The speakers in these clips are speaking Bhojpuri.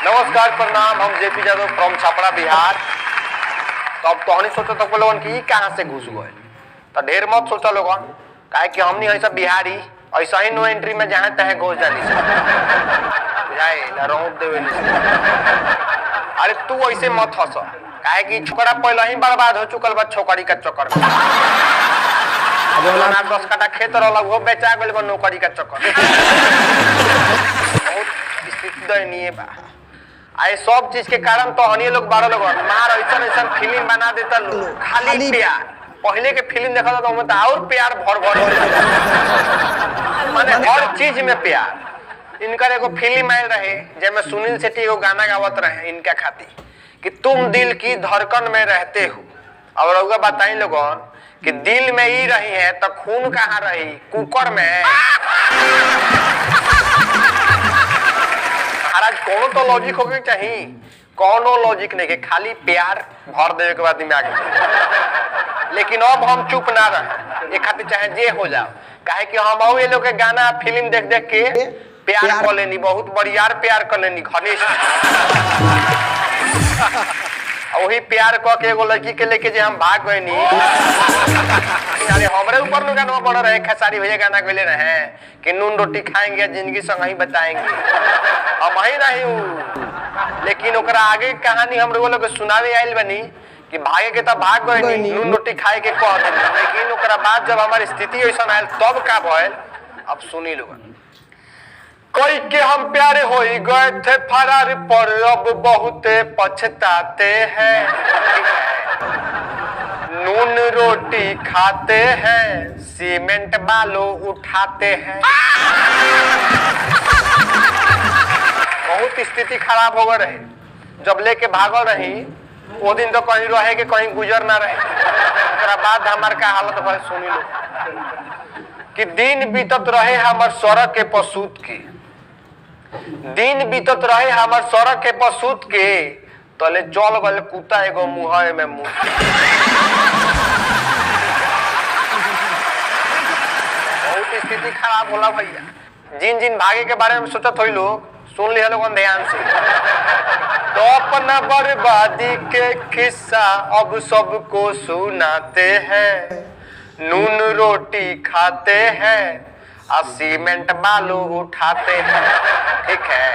नमस्कार प्रणाम, हम जेपी यादव फ्रॉम छपरा बिहार। तो अब तोहनी सोचो तो लोगन की कहाँ से घुस गए, तो ढेर मत सोचो लोगन, काहे कि हमनी ऐसा बिहारी ऐसा ही नो एंट्री में जहाँ तहे घुस जानी जाए ना रोक देवे। अरे तू ऐसे मत हंस, काहे कि छोकरा पहले ही बर्बाद हो चुकल बा छोकरी का चक्कर में। अब 10 कट्ठा खेत रहला वो बेचा गइल बा नौकरी का चक्कर में। बहुत स्थिति दयनीय बा। आए सब चीज के कारण तो हनी लोग 12 लोग मार ऐसा फिल्म बना देता लोग, खाली प्यार। पहले के फिल्म देखा था तो और प्यार भर भर माने हर चीज में प्यार। इनका एगो फिल्म आयल रहे जेमे सुनील शेट्टी एगो गाना गावत रहे इनका खातिर कि तुम दिल की धड़कन में रहते हो। अब रउआ बताई लोगन कि दिल में ही रही है तो खून कहाँ रही, कुकर में। महाराज कोनो तो लॉजिक होगी चाहिए, कोनो लॉजिक नहीं के खाली प्यार भर देवे के बाद दिमाग में। लेकिन अब हम चुप ना रहे, ये खातिर चाहे जे हो जाओ, काहे कि हम ये लोग के गाना फिल्म देख देख के प्यार कर लेनी, बहुत बढ़िया प्यार कर लेनी घनिष्ठ। वही प्यार क के एगो लड़की के लेके जे हम भाग गए नी, अरे हमरे ऊपर में गाना पड़ रहे, खेसारी भैया गाना गले रहे कि नून रोटी खाएंगे जिंदगी संग ही बताएंगे, हम ही नहीं हूँ। लेकिन ओकरा आगे कहानी हम लोग के सुनावे आयल बनी कि भागे के तब भाग गए नी, नून रोटी खाए के कह दे। लेकिन ओकरा बाद जब हमारी स्थिति ऐसा आयल तब का भइल, अब सुनी लोग। कोई के हम प्यारे हो गए थे फरार पर अब बहुत पछताते हैं। नून रोटी खाते हैं, सीमेंट बालू उठाते हैं। बहुत स्थिति खराब हो गए रहे जब लेके भागल रही। वो दिन तो कहीं रहे के कहीं गुजर ना रहे। उसके बाद हमार का हालत भले सुनी लो कि दिन बीतत रहे हमार सड़क के पसूत की, दिन बीतत रहे हमार सड़क के पसूत के, तले चल गल कुत्ता एगो मुँह में मुँह। बहुत स्थिति खराब होला भैया। जिन जिन भागे के बारे में सोचत हो लोग सुन लिया लोगन ध्यान से। तो अपना बर्बादी के किस्सा अब सबको सुनाते हैं। नून रोटी खाते हैं और सीमेंट बालू उठाते हैं, ठीक है।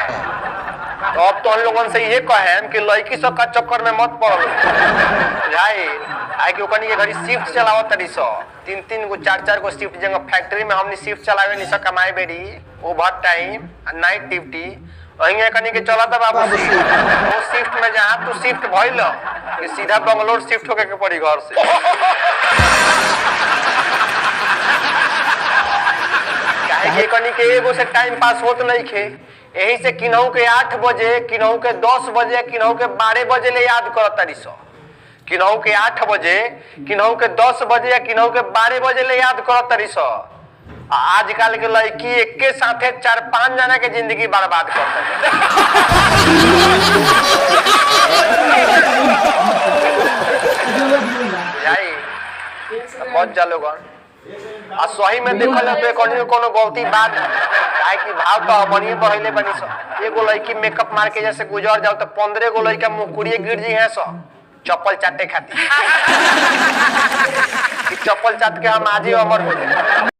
तो अब तो हम लोगों से ये कहें कि लड़की सब का चक्कर में मत पड़ो जाए। आए कि ओकनी के घड़ी शिफ्ट चलावत तरी सो 3-3 गो 4-4 गो शिफ्ट, जगह फैक्ट्री में हमनी शिफ्ट चलावे नहीं सक कमाए बेरी ओवर टाइम नाइट ड्यूटी वहीं कनी के चला था बाबू। वो शिफ्ट में जहाँ तू शिफ्ट भइल कि सीधा बंगलोर शिफ्ट होके के पड़ी घर से। काहे कनी के एगो से टाइम पास होत नहीं खे, यही से किन्हू के 8 बजे, किन्हू के 10 बजे, किन्हू के 12 बजे ले याद करत तारी सो। किन्हू के 8 बजे, किन्हू के 10 बजे या किन्हू के 12 बजे ले याद करत तारी सो। आजकल के लड़की एक के साथे 4-5 जना के जिंदगी बर्बाद कर बहुत जा लोगन। आ सही में देखल तो कोनो गलती बात काहे कि भाव तो हमनी पहले बनी सो। एगो लड़की मेकअप मार के जैसे गुजर जाओ तो 15 गो लड़का मुकुड़िए गिर जी है सो चप्पल चाटे खातिर। चप्पल चाट के हम आज ही अमर हो जाए।